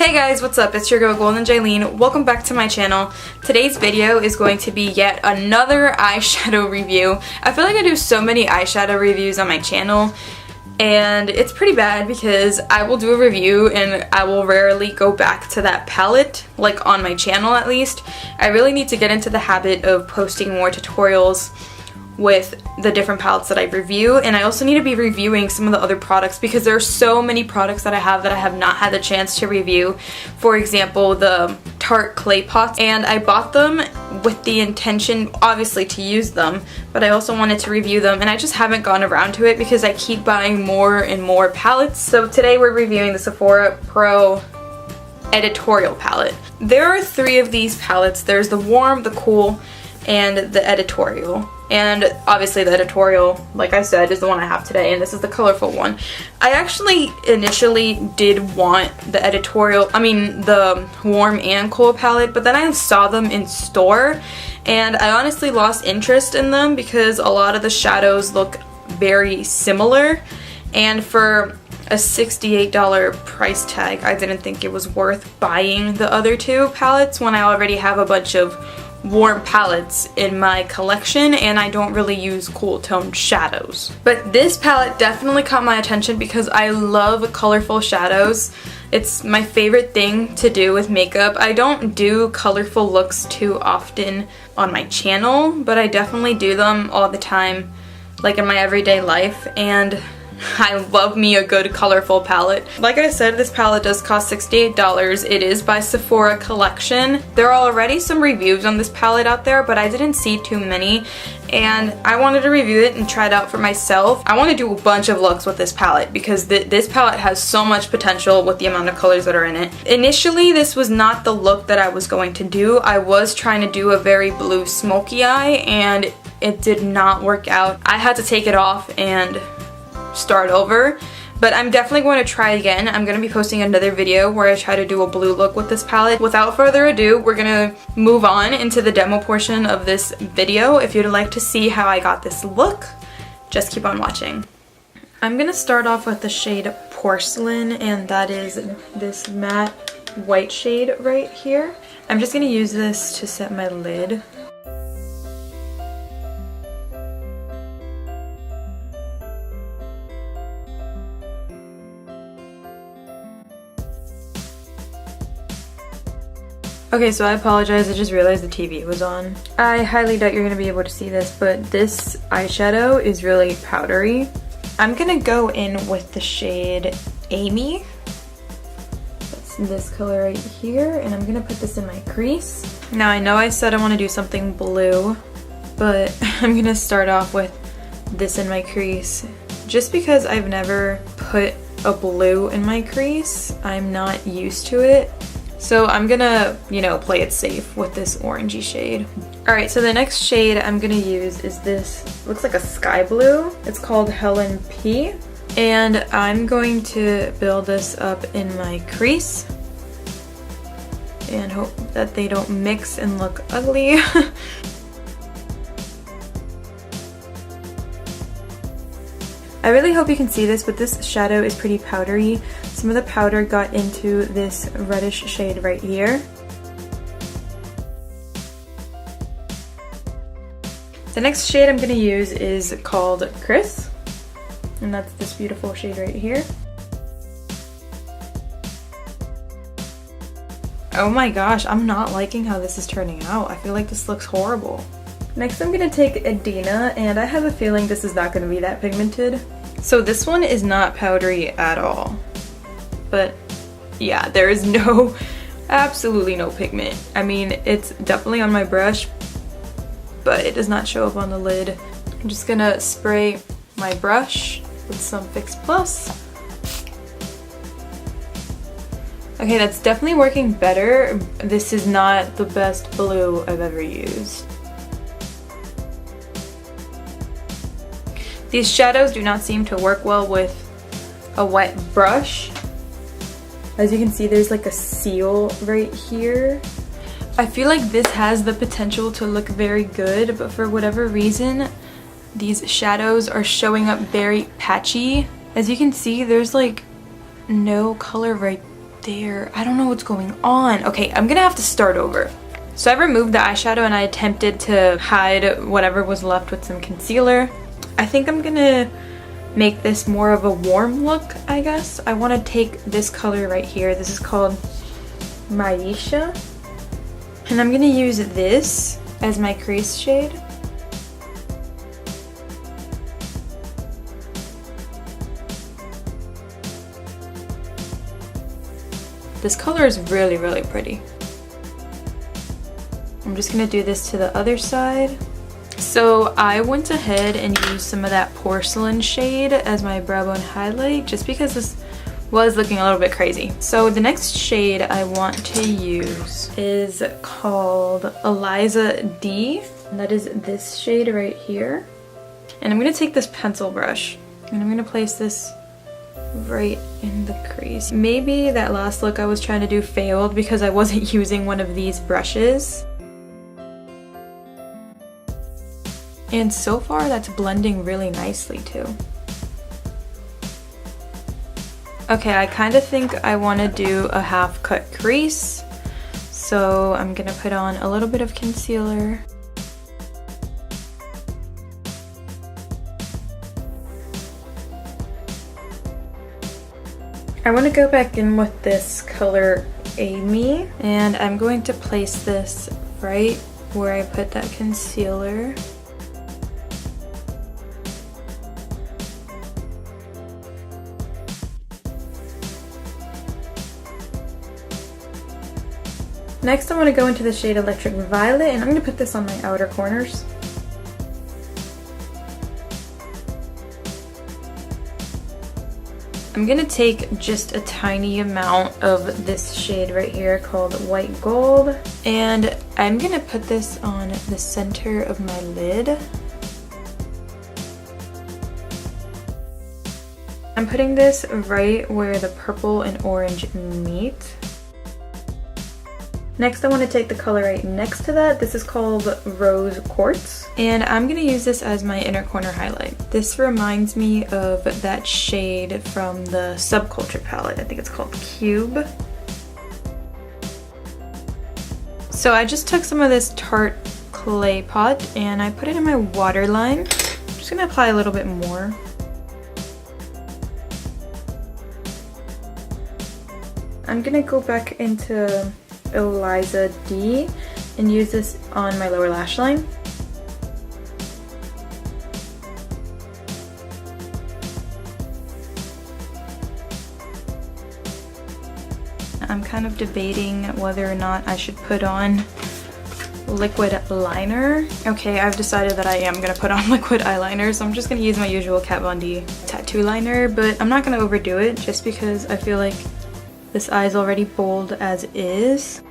Hey guys, what's up? It's your girl Golden Jaylene. Welcome back to my channel. Today's video is going to be yet another eyeshadow review. I feel like I do so many eyeshadow reviews on my channel and it's pretty bad because I will do a review and I will rarely go back to that palette, like on my channel at least. I really need to get into the habit of posting more tutorials with the different palettes that I review, and I also need to be reviewing some of the other products because there are so many products that I have not had the chance to review. For example, the Tarte clay pots, and I bought them with the intention obviously to use them, but I also wanted to review them and I just haven't gone around to it because I keep buying more and more palettes. So today we're reviewing the Sephora Pro Editorial palette. There are three of these palettes. There's the warm, the cool, and the editorial. And obviously the editorial, like I said, is the one I have today, and this is the colorful one. I actually initially did want the the warm and cool palette, but then I saw them in store and I honestly lost interest in them because a lot of the shadows look very similar, and for a $68 price tag, I didn't think it was worth buying the other two palettes when I already have a bunch of warm palettes in my collection and I don't really use cool toned shadows. But this palette definitely caught my attention because I love colorful shadows. It's my favorite thing to do with makeup. I don't do colorful looks too often on my channel, but I definitely do them all the time, like in my everyday life, and I love me a good colorful palette. Like I said, this palette does cost $68. It is by Sephora Collection. There are already some reviews on this palette out there, but I didn't see too many, and I wanted to review it and try it out for myself. I want to do a bunch of looks with this palette because this palette has so much potential with the amount of colors that are in it. Initially, this was not the look that I was going to do. I was trying to do a very blue smoky eye and it did not work out. I had to take it off and start over, but I'm definitely going to try again. I'm going to be posting another video where I try to do a blue look with this palette. Without further ado, we're going to move on into the demo portion of this video. If you'd like to see how I got this look, just keep on watching. I'm going to start off with the shade Porcelain, and that is this matte white shade right here. I'm just going to use this to set my lid. Okay, so I apologize, I just realized the TV was on. I highly doubt you're going to be able to see this, but this eyeshadow is really powdery. I'm going to go in with the shade Amy. That's this color right here, and I'm going to put this in my crease. Now I know I said I want to do something blue, but I'm going to start off with this in my crease. Just because I've never put a blue in my crease, I'm not used to it. So I'm gonna, play it safe with this orangey shade. Alright, so the next shade I'm gonna use is this, looks like a sky blue. It's called Helen P. And I'm going to build this up in my crease and hope that they don't mix and look ugly. I really hope you can see this, but this shadow is pretty powdery. Some of the powder got into this reddish shade right here. The next shade I'm going to use is called Chris, and that's this beautiful shade right here. Oh my gosh, I'm not liking how this is turning out. I feel like this looks horrible. Next I'm going to take Adina, and I have a feeling this is not going to be that pigmented. So this one is not powdery at all. But yeah, there is absolutely no pigment. I mean, it's definitely on my brush, but it does not show up on the lid. I'm just gonna spray my brush with some Fix Plus. Okay, that's definitely working better. This is not the best blue I've ever used. These shadows do not seem to work well with a wet brush. As you can see, there's like a seal right here. I feel like this has the potential to look very good, but for whatever reason, these shadows are showing up very patchy. As you can see, there's like no color right there. I don't know what's going on. Okay, I'm gonna have to start over. So I removed the eyeshadow and I attempted to hide whatever was left with some concealer. I think I'm gonna make this more of a warm look, I guess. I want to take this color right here. This is called Maisha. And I'm gonna use this as my crease shade. This color is really, really pretty. I'm just gonna do this to the other side. So I went ahead and used some of that porcelain shade as my brow bone highlight just because this was looking a little bit crazy. So the next shade I want to use is called Eliza D. And that is this shade right here. And I'm gonna take this pencil brush and I'm gonna place this right in the crease. Maybe that last look I was trying to do failed because I wasn't using one of these brushes. And so far that's blending really nicely too. Okay, I kind of think I want to do a half cut crease. So I'm gonna put on a little bit of concealer. I want to go back in with this color Amy, and I'm going to place this right where I put that concealer. Next, I'm going to go into the shade Electric Violet, and I'm going to put this on my outer corners. I'm going to take just a tiny amount of this shade right here called White Gold, and I'm going to put this on the center of my lid. I'm putting this right where the purple and orange meet. Next, I want to take the color right next to that. This is called Rose Quartz. And I'm going to use this as my inner corner highlight. This reminds me of that shade from the Subculture palette. I think it's called Cube. So I just took some of this Tarte clay pot and I put it in my waterline. I'm just going to apply a little bit more. I'm going to go back into Eliza D and use this on my lower lash line. I'm kind of debating whether or not I should put on liquid liner. Okay, I've decided that I am going to put on liquid eyeliner, so I'm just going to use my usual Kat Von D tattoo liner, but I'm not going to overdo it just because I feel like this eye is already bold as is.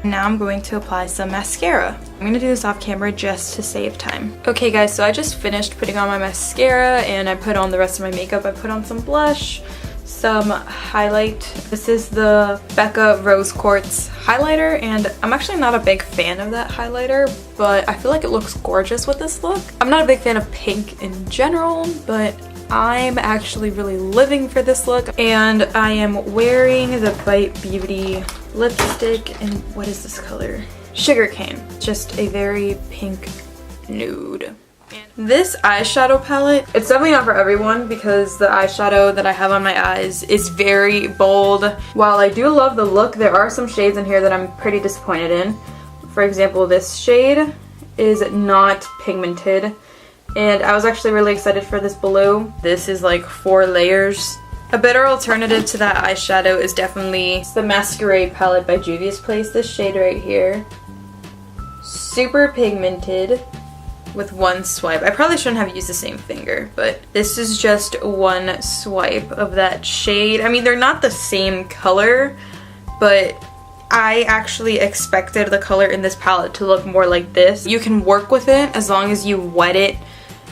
Now I'm going to apply some mascara. I'm going to do this off camera just to save time. Okay guys, so I just finished putting on my mascara and I put on the rest of my makeup. I put on some blush, some highlight. This is the Becca Rose Quartz highlighter, and I'm actually not a big fan of that highlighter, but I feel like it looks gorgeous with this look. I'm not a big fan of pink in general, but I'm actually really living for this look, and I am wearing the Bite Beauty lipstick in, what is this color? Sugarcane. Just a very pink nude. This eyeshadow palette, it's definitely not for everyone because the eyeshadow that I have on my eyes is very bold. While I do love the look, there are some shades in here that I'm pretty disappointed in. For example, this shade is not pigmented, and I was actually really excited for this blue. This is like 4 layers. A better alternative to that eyeshadow is definitely the Masquerade palette by Juvia's Place. This shade right here. Super pigmented with one swipe. I probably shouldn't have used the same finger, but this is just one swipe of that shade. I mean, they're not the same color, but I actually expected the color in this palette to look more like this. You can work with it as long as you wet it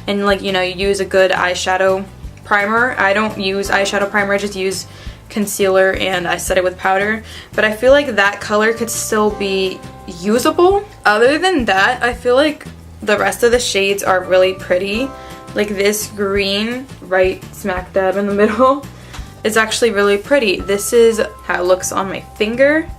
and, like, you know, you use a good eyeshadow primer. I don't use eyeshadow primer, I just use concealer and I set it with powder, but I feel like that color could still be usable. Other than that, I feel like the rest of the shades are really pretty. Like this green right smack dab in the middle is actually really pretty. This is how it looks on my finger,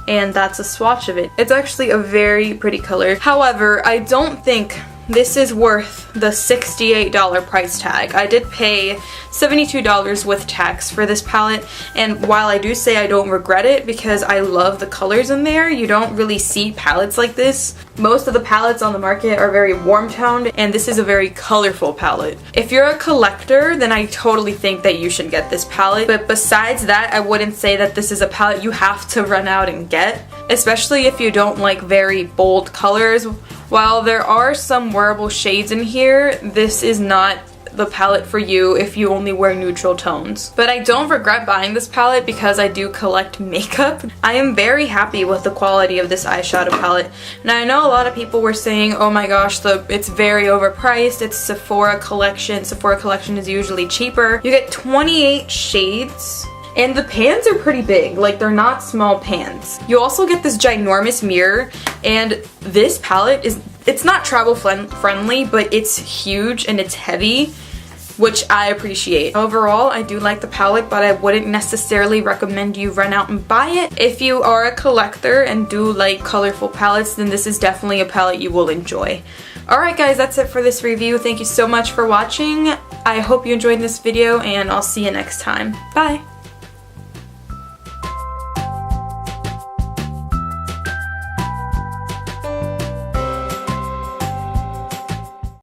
and that's a swatch of it. It's actually a very pretty color. However, I don't think this is worth the $68 price tag. I did pay $72 with tax for this palette, and while I do say I don't regret it because I love the colors in there, you don't really see palettes like this. Most of the palettes on the market are very warm toned, and this is a very colorful palette. If you're a collector, then I totally think that you should get this palette, but besides that, I wouldn't say that this is a palette you have to run out and get, especially if you don't like very bold colors. While there are some wearable shades in here, this is not the palette for you if you only wear neutral tones. But I don't regret buying this palette because I do collect makeup. I am very happy with the quality of this eyeshadow palette. Now I know a lot of people were saying, oh my gosh, it's very overpriced, it's Sephora collection. Sephora collection is usually cheaper. You get 28 shades. And the pans are pretty big, like they're not small pans. You also get this ginormous mirror, and this palette it's not travel friendly, but it's huge and it's heavy, which I appreciate. Overall, I do like the palette, but I wouldn't necessarily recommend you run out and buy it. If you are a collector and do like colorful palettes, then this is definitely a palette you will enjoy. Alright guys, that's it for this review. Thank you so much for watching. I hope you enjoyed this video, and I'll see you next time. Bye!